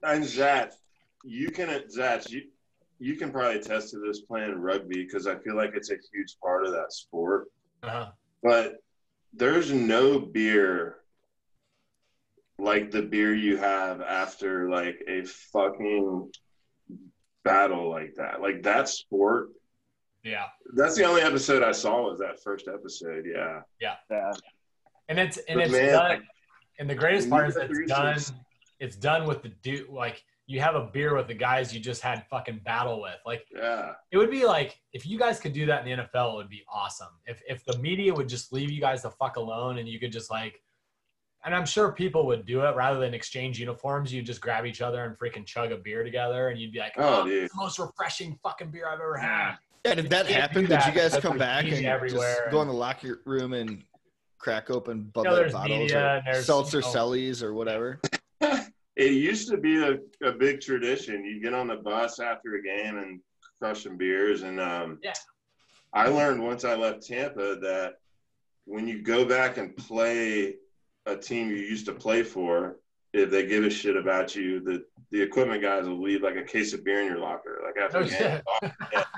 And Zach, you can probably attest to this playing rugby because I feel like it's a huge part of that sport. Uh-huh. But there's no beer like the beer you have after like a fucking battle like that. Like that sport. Yeah. That's the only episode I saw was that first episode. Yeah. Yeah. Yeah. And it's man, done. And the greatest part is you that it's done with the dude. Like you have a beer with the guys you just had fucking battle with. Like, yeah, it would be like, if you guys could do that in the NFL, it would be awesome. If the media would just leave you guys the fuck alone and you could just like, and I'm sure people would do it rather than exchange uniforms. You'd just grab each other and freaking chug a beer together and you'd be like, oh, dude, it's the most refreshing fucking beer I've ever had. Yeah, did that happen? Did you guys come back and everywhere just go in the locker room and crack open Bud there's Light bottles media, or seltzer cellies or whatever? It used to be a big tradition. You get on the bus after a game and crush some beers. And I learned once I left Tampa that when you go back and play a team you used to play for, if they give a shit about you, the equipment guys will leave like a case of beer in your locker, like after the game.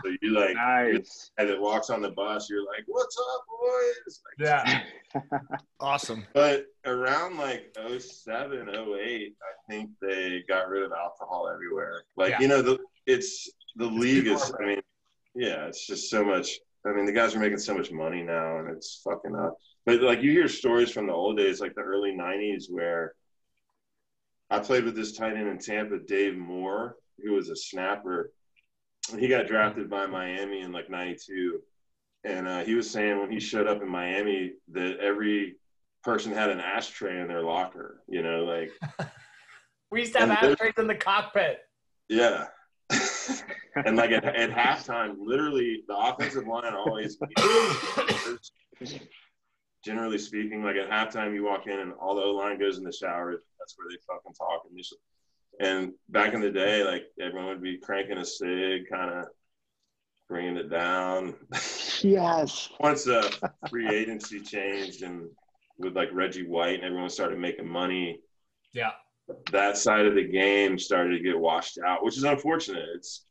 So you like, nice. As it walks on the bus, you're like, "What's up, boys?" Like, yeah, awesome. But around like 07, 08, I think they got rid of alcohol everywhere. Like the league is. I mean, yeah, it's just so much. I mean, the guys are making so much money now, and it's fucking up. But like you hear stories from the old days, like the early '90s, where I played with this tight end in Tampa, Dave Moore, who was a snapper. He got drafted by Miami in like '92. And he was saying when he showed up in Miami that every person had an ashtray in their locker, like. We used to have ashtrays in the cockpit. Yeah. And like at halftime, literally the offensive line always, generally speaking, like at halftime you walk in and all the O-line goes in the shower. That's where they fucking talk initially. And back in the day, like everyone would be cranking a cig, kind of bringing it down. Yes. Once free agency changed and with like Reggie White and everyone started making money. Yeah. That side of the game started to get washed out, which is unfortunate. It's,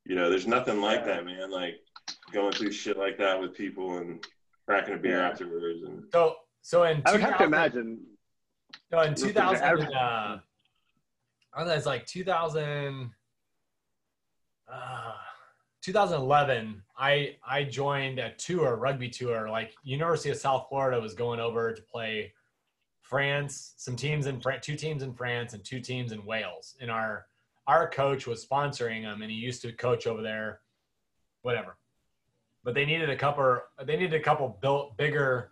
there's nothing like that, man. Like going through shit like that with people and cracking a beer afterwards. And so in I would have to imagine. So in 2000, I think it's like 2011, I joined a rugby tour. Like University of South Florida was going over to play France, two teams in France and 2 teams in Wales. And our coach was sponsoring them, and he used to coach over there, whatever. But they needed a couple built bigger.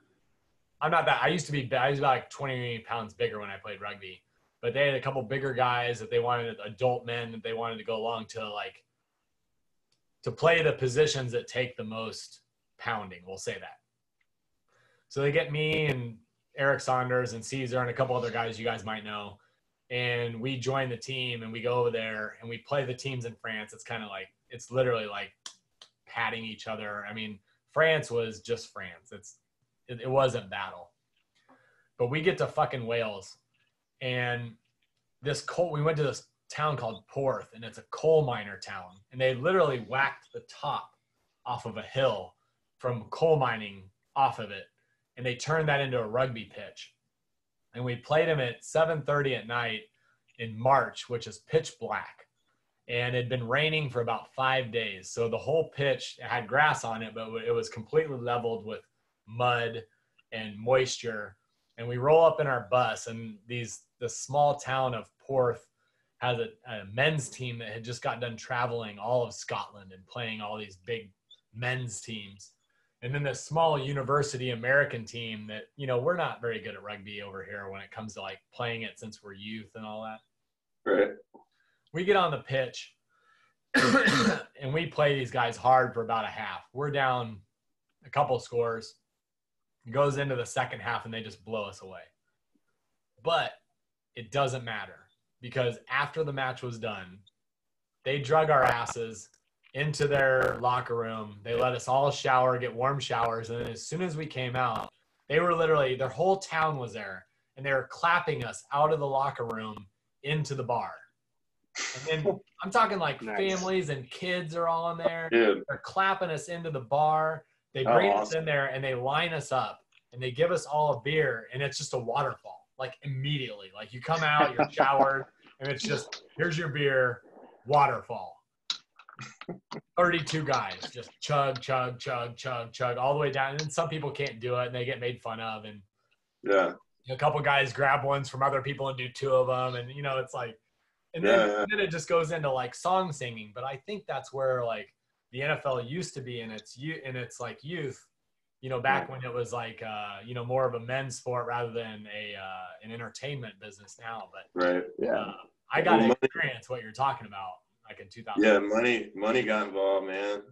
I used to be about like 20 pounds bigger when I played rugby, but they had a couple bigger guys that they wanted, adult men that they wanted to go along to play the positions that take the most pounding. We'll say that. So they get me and Eric Saunders and Caesar and a couple other guys you guys might know. And we join the team and we go over there and we play the teams in France. It's kind of like, it's literally like patting each other. I mean, France was just France. It wasn't battle. But we get to fucking Wales, and we went to this town called Porth, and it's a coal miner town, and they literally whacked the top off of a hill from coal mining off of it, and they turned that into a rugby pitch. And we played them at 7:30 at night in March, which is pitch black. And it had been raining for about 5 days. So the whole pitch had grass on it, but it was completely leveled with mud and moisture. And we roll up in our bus, and the small town of Porth has a men's team that had just got done traveling all of Scotland and playing all these big men's teams. And then this small university American team that, we're not very good at rugby over here when it comes to like playing it since we're youth and all that. Right. We get on the pitch and we play these guys hard for about a half. We're down a couple scores. It goes into the second half and they just blow us away. But it doesn't matter, because after the match was done, they drug our asses into their locker room. They let us all shower, get warm showers. And then as soon as we came out, they were literally, their whole town was there, and they were clapping us out of the locker room into the bar. And then I'm talking like Nice. families and kids are all in there. Dude. They're clapping us into the bar. They bring us awesome. in there and they line us up and they give us all a beer, and it's just a waterfall, like immediately. Like you come out, you're showered, and it's just, here's your beer, waterfall. 32 guys just chug, chug, chug, chug, chug all the way down. And then some people can't do it and they get made fun of. And Yeah. a couple guys grab ones from other people and do 2 of them. And, you know, it's like, and then it just goes into like song singing. But I think that's where like the NFL used to be in its like youth, you know, back when it was like, you know, more of a men's sport rather than an entertainment business now. But Right. I got to experience what you're talking about, like in 2000. Yeah, money got involved, man.